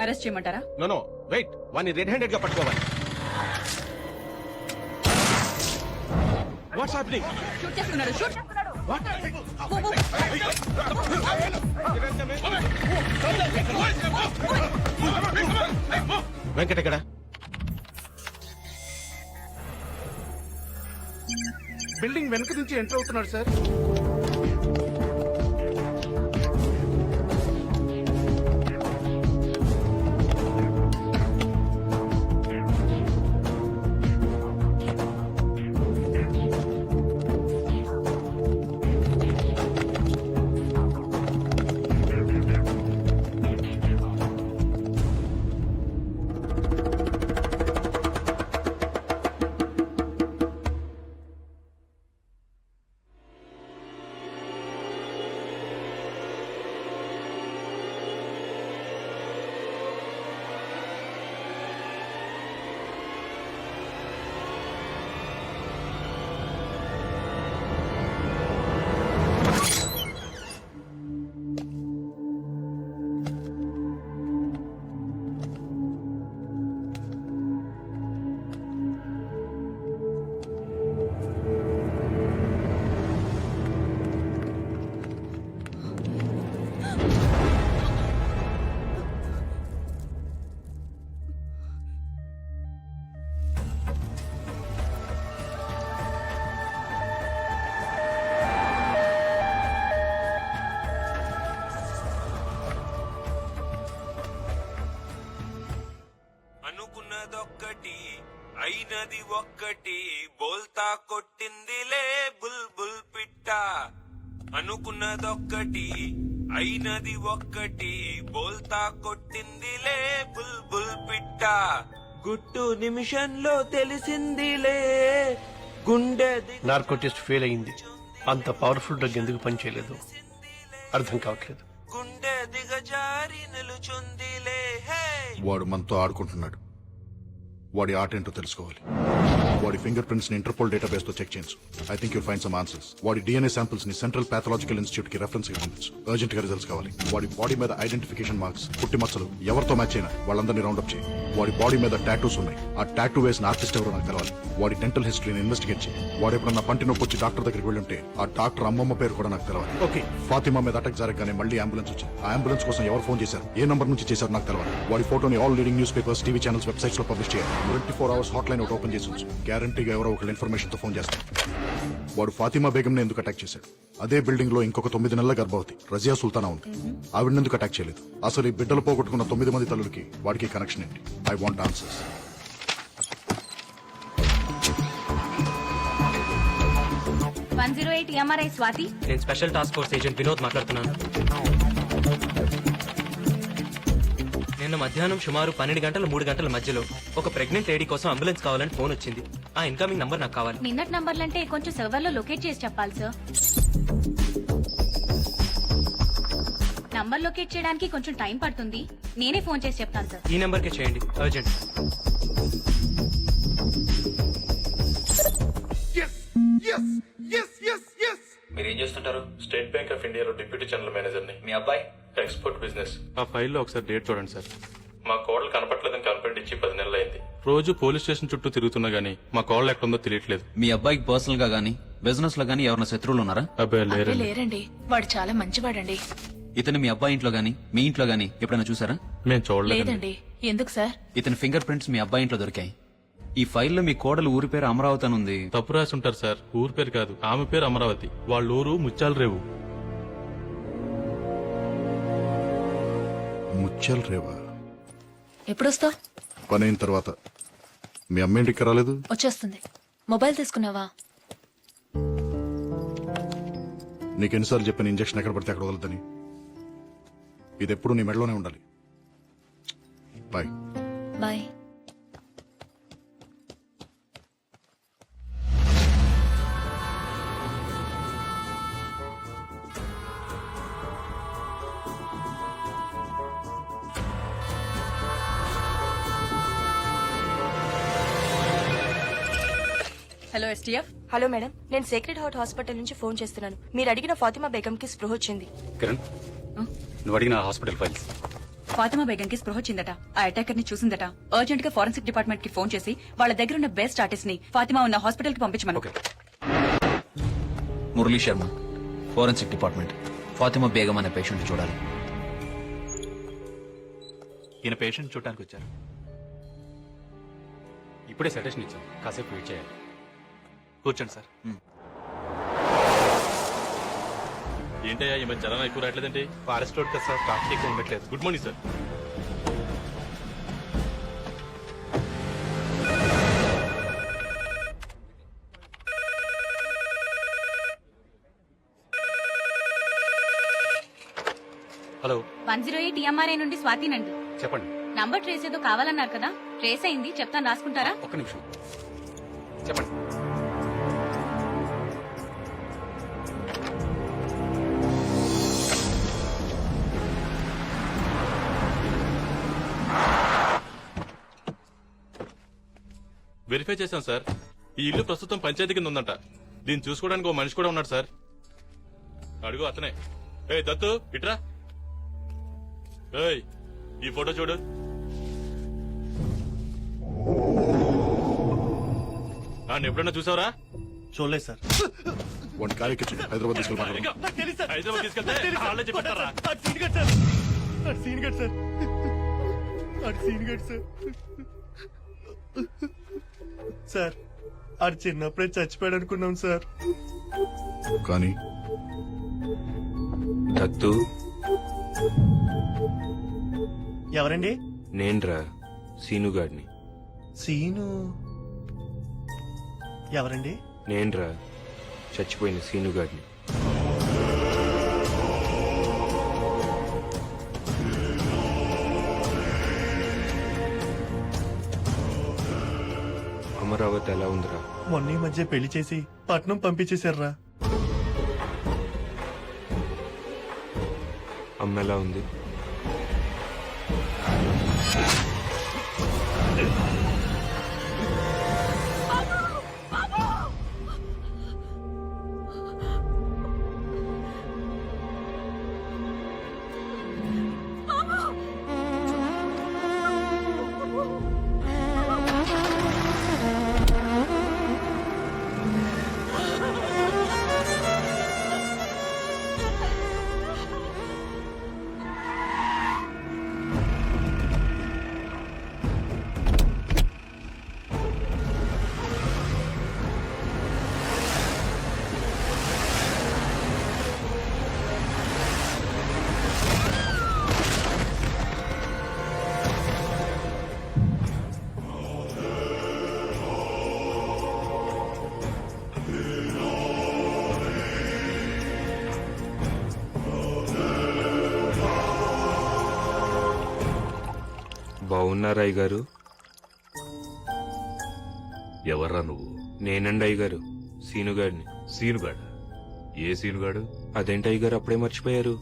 Arrest చేయమంటారా? No wait, వాడిని red handed గా పట్టుకోవాలి. What's happening? షూట్ చేస్తున్నాడు. షూట్. వెంకట్ ఎక్కడ? బిల్డింగ్ వెనక నుంచి ఎంటర్ అవుతున్నాడు సార్. అనుకున్నదొక్కటి అయినది ఒక్కటి బోల్తా కొట్టిందిలే బుల్బుల్ పిట్ట. అనుకున్నదొక్కటి అయినది ఒక్కటి బోల్తా కొట్టిందిలే బుల్బుల్ పిట్ట. గుట్టు నిమిషంలో తెలిసిందిలే గుండె నార్కోటిస్ట్ ఫెయిల్ అయింది. అంత పవర్ఫుల్ డ్రగ్ ఎందుకు పనిచేయలేదు అర్థం కావట్లేదు. గుండె దిగజారి నిలుచుందిలే. హే వాడు మనతో ఆడుకుంటున్నాడు. వాడి ఆట ఏంటో తెలుసుకోవాలి. వాడి ఫింగర్ ప్రింట్స్ ని ఇంటర్పోల్ డేటాబేస్ తో చెక్ చేయించు. I think you'll find some answers. వాడి డిఎన్ఏ శాంపిల్స్ ని సెంట్రల్ పాథలాజికల్ ఇన్స్టిట్యూట్ కి రెఫరెన్స్ గా పంపించు. అర్జెంట్ గా రిజల్ట్స్ కావాలి. వాడి బాడీ మీద ఐడెంటిఫికేషన్ మార్క్స్, పుట్టి మచ్చలు ఎవరితో మ్యాచ్ అయినా వాళ్ళందరినీ రౌండప్ చేయి. వాడి బాడీ మీద టాటూస్ ఉన్నాయి. ఆ టాటూ వేసిన ఆర్టిస్ట్ ఎవరో నాకు తెలవాలి. వాడి డెంటల్ హిస్టరీని ఇన్వెస్టిగేట్ చేయి. వాడు ఎప్పుడన్నా పంటి నొప్పి వచ్చి డాక్టర్ దగ్గరికి వెళ్ళి ఉంటే ఆ డాక్టర్ అమ్మమ్మ పేరు కూడా నాకు తెలవాలి. ఓకే, ఫాతిమా మీద అటాక్ జరగగానే మళ్ళీ అంబులెన్స్ వచ్చింది. ఆ అంబులెన్స్ కోసం ఎవరు ఫోన్ చేశారు, ఏ నంబర్ నుంచి చేశారు నాకు తెలవాలి. వాడి ఫోటోని all leading news papers, TV channels, websites లో పబ్లిష్ చేయాలి. 24 hours హాట్ లైన్ ఒకటి ఓపెన్ చేసి ఉంచు. గ్యారంటీగా ఎవరో ఒకళ్ళు ఇన్ఫర్మేషన్ తో ఫోన్ చేస్తారు. వాడు ఫాతిమా బేగం ని ఎందుకు అటాక్ చేశాడు? అదే బిల్డింగ్ లో ఇంకొక 9 నెలల గర్భవతి రజియా సుల్తానా ఉంది. ఆవిడ ఎందుకు అటాక్ చేయలేదు? అసలు ఈ బిడ్డలు పోగొట్టుకున్న 9 మంది తల్లులకి వాడికి కనెక్షన్ ఏంటి? I want answers. MRI Swathi. నేను special task force agent Vinod మాట్లాడుతున్నాను. నిన్న మధ్యాహ్నం సుమారు 12 గంటల 3 గంటల మధ్యలో ఒక ప్రెగ్నెంట్ లేడీ కోసం అంబులెన్స్ కావాలని ఫోన్ వచ్చింది. ఆ ఇన్కమింగ్ నంబర్ నాకు కావాలి. నిన్నటి నంబర్లంటే కొంచెం సర్వర్ లో లొకేట్ చేసి చెప్పాలి సార్. నంబర్ లొకేట్ చేయడానికి కొంచెం టైం పడుతుంది. నేనే ఫోన్ చేసి చెప్తాను సార్. ఈ నెంబర్ కి చేయండి, అర్జెంట్. మీరు ఏం చేస్తుంటారు? స్టేట్ బ్యాంక్ ఆఫ్ ఇండియాలో డిప్యూటీ జనరల్ మేనేజర్ ని. మీ అబ్బాయి? Export business. ఆ ఫైల్లో ఒకసారి డేట్ చూడండి సార్. మా కోడలు కనపట్లేదని కంప్లైంట్ ఇచ్చి 10 నెలలు అయింది. రోజు పోలీస్ స్టేషన్ చుట్టూ తిరుగుతున్నా గానీ మా కోడలు ఎక్కడుందో తెలియట్లేదు. మీ అబ్బాయికి పర్సనల్ గా గానీ బిజినెస్ లో గానీ ఎవరైనా శత్రువులు ఉన్నారా? అబ్బాయి లేరండి, వాడు చాలా మంచివాడండి. ఇతను మీ అబ్బాయి ఇంట్లో గానీ మీ ఇంట్లో గానీ ఎప్పుడైనా చూసారా? మేము చూడలేదు. లేదండి. ఎందుకు సార్? ఇతని ఫింగర్ ప్రింట్స్ మీ అబ్బాయి ఇంట్లో దొరికాయి. ఈ ఫైల్లో మీ కోడలు ఊరి పేరు అమరావతి అని ఉంది. తప్పు రాసి ఉంటారు సార్. ఊరి పేరు కాదు, ఆమె పేరు అమరావతి. వాళ్ళ ఊరు ముత్యాల రేవు. ముత్యాల రేవా? ఎప్పుడొస్తావు? పని అయిన తర్వాత. మీ అమ్మ ఇంటికి రాలేదు? వచ్చేస్తుంది. మొబైల్ తీసుకున్నావా? నీకెన్నిసార్లు చెప్పిన ఇంజక్షన్ ఎక్కడ పడితే అక్కడ వదలదని. ఇది ఎప్పుడు నీ మెడలోనే ఉండాలి. Bye. Bye. Hello STF. Hello madam, నేను సేక్రెడ్ హార్ట్ హాస్పిటల్ నుంచి ఫోన్ చేస్తున్నాను. మీరు అడిగిన ఫాతిమా బేగం కి స్పృహ వచ్చింది. కిరణ్, నువ్వు అడిగిన హాస్పిటల్ ఫైల్స్. ఫాతిమా బేగం కి స్పృహ వచ్చిందట. ఆ అటాకర్ ని చూసిందట. అర్జెంట్ గా ఫోరెన్సిక్ డిపార్ట్మెంట్ కి ఫోన్ చేసి వాళ్ళ దగ్గర ఉన్న బెస్ట్ ఆర్టిస్ట్ ని ఫాతిమా ఉన్న హాస్పిటల్ కి పంపించమను. Murali Sharma, forensic department. ఫాతిమా బేగం అనే పేషెంట్ చూడాలి. ఈయన పేషెంట్ చూడటానికి వచ్చారు. ఇప్పుడే సెటేషన్ ఇచ్చాం, కాసేపు వెయిట్ చేయాలి. కూర్చోండి సార్. ఏంటయ్యా ఈ మధ్య జనం ఎక్కువ రావట్లేదండి? ఫారెస్ట్ రోడ్ కదా సార్, ట్రాఫిక్ ఎక్కువ ఉండట్లేదు. Good morning sir. Hello, 108 TMRI నుండి స్వాతినండి. చెప్పండి. నంబర్ ట్రేస్ ఏదో కావాలన్నారు కదా, ట్రేస్ అయింది, చెప్తాను రాసుకుంటారా? ఒక్క నిమిషం చెప్పండి. వెరిఫై చేశాం సార్. ఈ ఇల్లు ప్రస్తుతం పంచాయతీ కింద ఉందంట. దీన్ని చూసుకోవడానికి ఓ మనిషి కూడా ఉన్నాడు సార్. అడుగు అతనే. ఏ దత్తు ఇట్రా. ఏయ్ ఈ ఫోటో చూడు. నన్ను ఎప్పుడన్నా చూసావరా? చూడలేదు సార్. వాడిని కార్యక్రమం హైదరాబాద్ తీసుకెళ్ళి హైదరాబాద్ తీసుకెళ్తే వాళ్ళే చెప్పారా? సార్ ఆడు చిన్నప్పుడే చచ్చిపోయాడు అనుకున్నాం సార్. కానీ దత్తు ఎవరండి? నేన్రా సీనుగాడిని. సీను ఎవరండి? నేన్రా చచ్చిపోయిన సీనుగాడిని. అమరావతి ఎలా ఉందిరా? మొన్న ఈ మధ్య పెళ్లి చేసి పట్నం పంపించేశారా. అమ్మ ఎలా ఉంది? బాగున్నారా అయ్యగారు? ఎవర్రా నువ్వు? నేనండి అయ్యగారు, సీనుగాడిని. సీనుగాడు? ఏ సీనుగాడు? అదేంటి అయ్యగారు అప్పుడే మర్చిపోయారు?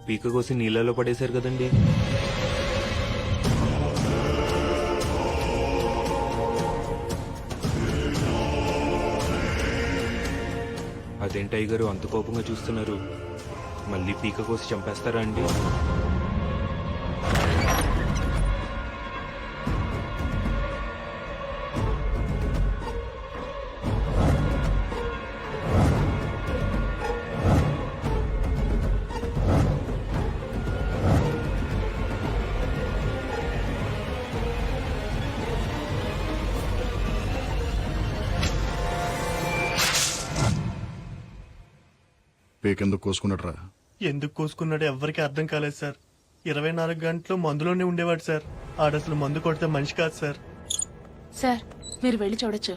పీక కోసి నీళ్ళలో పడేశారు కదండి. అదేంటి అయ్యగారు అంత కోపంగా చూస్తున్నారు? మళ్ళీ పీక కోసి చంపేస్తారా అండి? పేకెందుకు కోసుకున్నట్రా? ఎందుకు కోసుకున్నాడో ఎవ్వరికి అర్థం కాలేదు సార్. 24 గంటలు మందులోనే ఉండేవాడు సార్. ఆడసలు మందు కొడితే మనిషి కాదు సార్. సార్ మీరు వెళ్ళి చూడొచ్చు.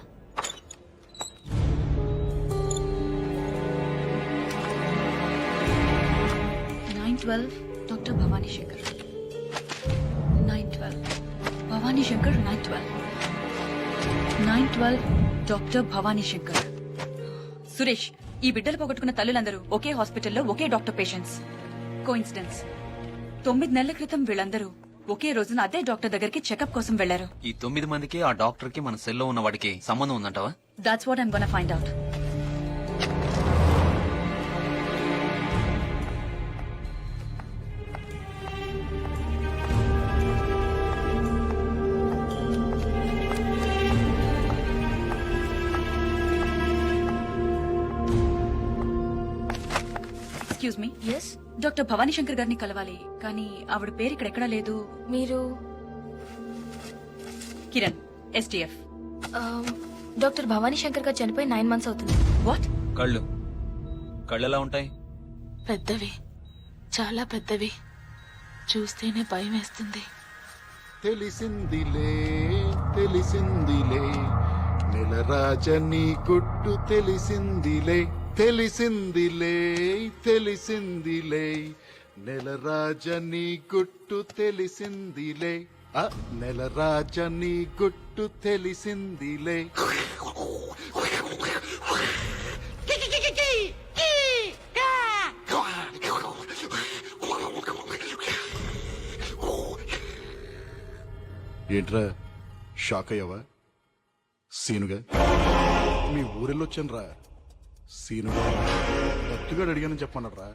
డాక్టర్ భవానీ శంకర్. 912 భవానీ శంకర్. 912 డాక్టర్ భవానీ శంకర్. సురేష్, ఈ బిడ్డలు పోగొట్టుకున్న తల్లులందరూ ఒకే హాస్పిటల్లో ఒకే డాక్టర్ పేషెంట్స్. కోఇన్సిడెన్స్. 9 నెలల క్రితం వీళ్ళందరూ ఒకే రోజున అదే డాక్టర్ దగ్గరికి చెకప్ కోసం వెళ్లారు. ఈ 9 మందికి ఆ డాక్టర్ కి మన సెల్లో ఉన్న వాడికి సంబంధం ఉందంటావా? That's what I'm gonna find out. Excuse me, yes doctor Bhavani Shankar గారిని కలవాలి, కానీ ఆవిడ పేరు ఇక్కడ ఎక్కడా లేదు. మీరు కిరణ్, ఎస్టీఎఫ్. డాక్టర్ భవానీ శంకర్ గారు చనిపోయి 9 months అవుతుంది. వాట్? కళ్ళు ఎలా ఉంటాయి? పెద్దవి, చాలా పెద్దవి. చూస్తేనే భయం వేస్తుంది. తెలిసిందిలే తెలిసిందిలే నెలరాజని గుట్టు తెలిసిందిలే తెలిసిందిలే తెలిసిందిలే నెలరాజని గుట్టు తెలిసిందిలే నెలరాజని గుట్టు తెలిసిందిలే. ఏంట్రా షాక్ అయ్యావా? సీనుగా మీ ఊరెళ్ళొచ్చాను రా. సీనుగా దత్తుగాడు అడిగానని చెప్పన్నాడ్రా.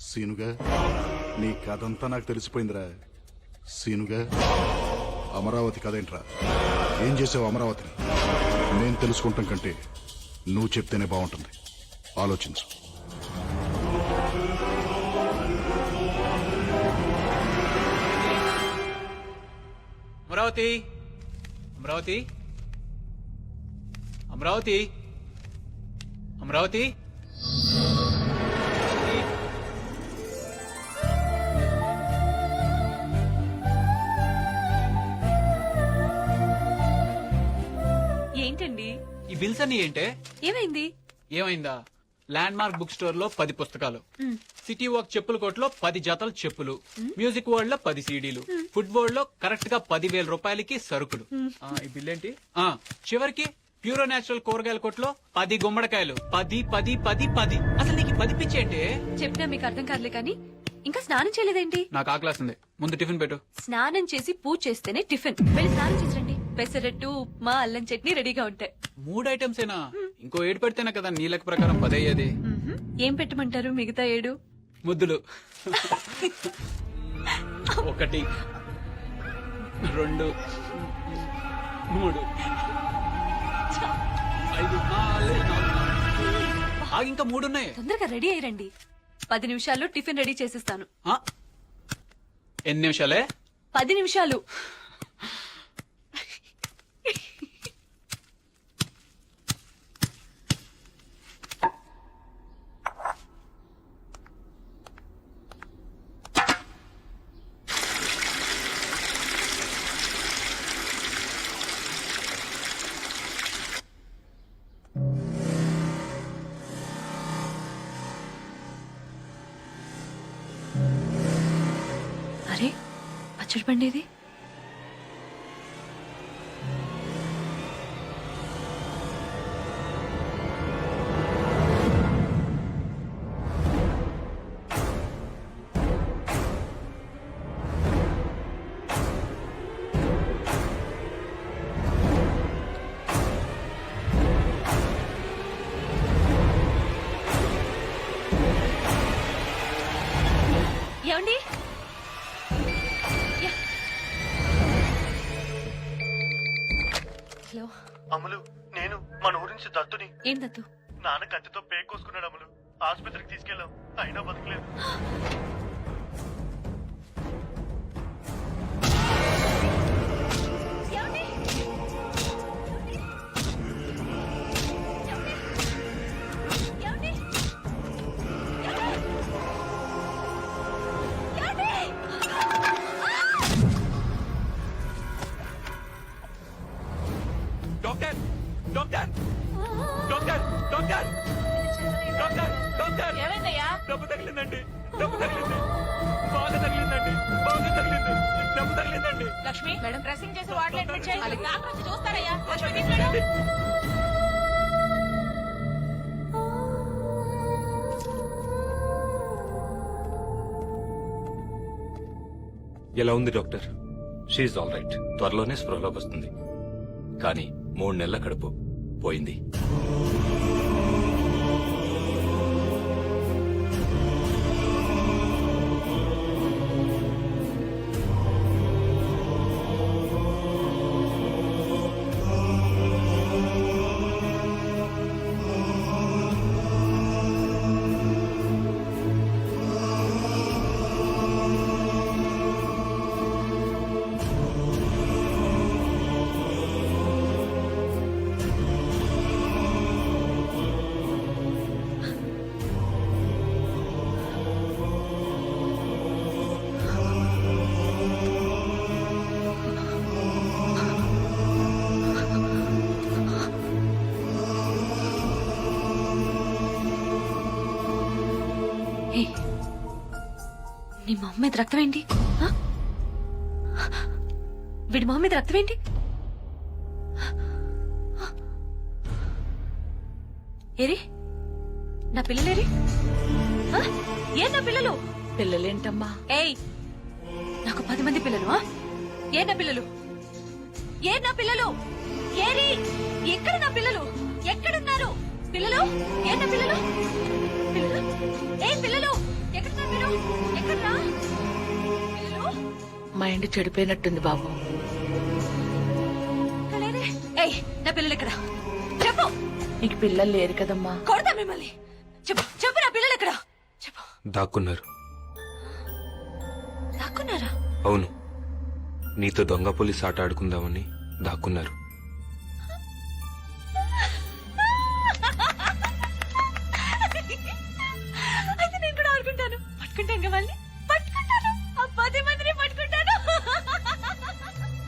సీనుగా నీ కథంతా నాకు తెలిసిపోయిందిరా. సీనుగా అమరావతి కథేంట్రా? ఏం చేసావు అమరావతిని? నేను తెలుసుకుంటాం కంటే నువ్వు చెప్తేనే బాగుంటుంది. ఆలోచించు. అమరావతి, అమరావతి, అమరావతి, అమరావతి. ఏంటండి ఈ బిల్స్ అన్ని ఏంటే? ఏమైంది? ఏమైందా? ల్యాండ్ మార్క్ బుక్ స్టోర్ లో 10 పుస్తకాలు, సిటీ వాక్ చెప్పుల కోట్లో 10 జతలు చెప్పులు, మ్యూజిక్ వరల్డ్ లో 10 సీడీలు, ఫుడ్ బోర్డ్ లో కరెక్ట్ గా 10,000 రూపాయలకి సరుకులు. ఈ బిల్ ఏంటి? చివరికి ప్యూరో నేచురల్ కూరగాయల కొట్లో 10 గుమ్మడికాయలు. 10 10 10 10. అసలు నీకు 10 పిచ్చి ఏంటి? చెప్పినా మీకు అర్థం కాదులే కానీ ఇంకా స్నానం చేయలేదేంటి? నాకు ఆకలేస్తుంది, ముందు టిఫిన్ పెట్టు. స్నానం చేసి పూజ చేస్తేనే టిఫిన్. వెళ్ళి స్నానం చేసి రండి. పెసరట్టు, ఉప్మా, అల్లం చట్నీ రెడీగా ఉంటాయి. 3 ఐటమ్స్ ఏనా? ఇంకో 7 పెడితేనే కదా నీ లెక్క ప్రకారం 10 అయ్యేది. ఏం పెట్టమంటారు మిగతా 7? ముద్దులు. 1 2 3 5 6 ఇంకా 3 ఉన్నాయి. తొందరగా రెడీ అయ్యండి. 10 నిమిషాల్లో టిఫిన్ రెడీ చేసేస్తాను. ఎన్ని నిమిషాలే? 10 నిమిషాలు. అరే పచ్చడి పండేది. ఏమండి? హలో అమలు, నేను మన ఊరి నుంచి దత్తుని. ఏం దత్తు? నాన్న కత్తితో పేక్ కోసుకున్నాడు అమలు. ఆసుపత్రికి తీసుకెళ్ళాం, అయినా బతకలేదు. Doctor doctor doctor doctor doctor doctor ఏమైందయ్యా? డబ్బు తగిలిందండి, డబ్బు తగిలింది, బాగా తగిలిందండి, బాగా తగిలింది, డబ్బు తగిలిందండి. లక్ష్మి మేడం డ్రెస్సింగ్ చేసి వార్డులో అడ్మిట్ చేయాలి. డాక్టర్ వచ్చి చూస్తారయ్యా. లక్ష్మి తీసుకెళ్ళు. ఎలా ఉంది డాక్టర్? She all right. త్వరలోనే స్పృహలోకి వస్తుంది. కానీ 3 నెలల కడుపు పోయింది. నీ మా మీద రక్తం ఏంటి ఆ? వీడి మా మీద రక్తం ఏంటి ఏరి నా పిల్లలేరి ఆ? ఏ నా పిల్లలు పిల్లలేంటమ్మా? ఏయ్ నాకు 10 మంది పిల్లలు ఆ? ఏ నా పిల్లలు ఏ నా పిల్లలు ఏరి ఎక్కడ నా పిల్లలు ఎక్కడున్నారు పిల్లలు ఏ నా పిల్లలు పిల్లలు ఏ పిల్లలు ఎక్కడున్నారు మీరు ఎక్కడ్రా పిల్లలు మైండ్ చెడిపోయినట్టుంది బాబు. లేరే. ఏయ్ నా పిల్లలు ఎక్కడ చెప్పు నీకు పిల్లలు లేరు కదమ్మా. కొడతా మిమ్మల్ని చెప్పు చెప్పు నా పిల్లలు ఎక్కడ చెప్పు దాక్కున్నారు. దాక్కున్నారా అవును, నీతో దొంగ పోలీస్ ఆట ఆడుకుందామని దాక్కున్నారు.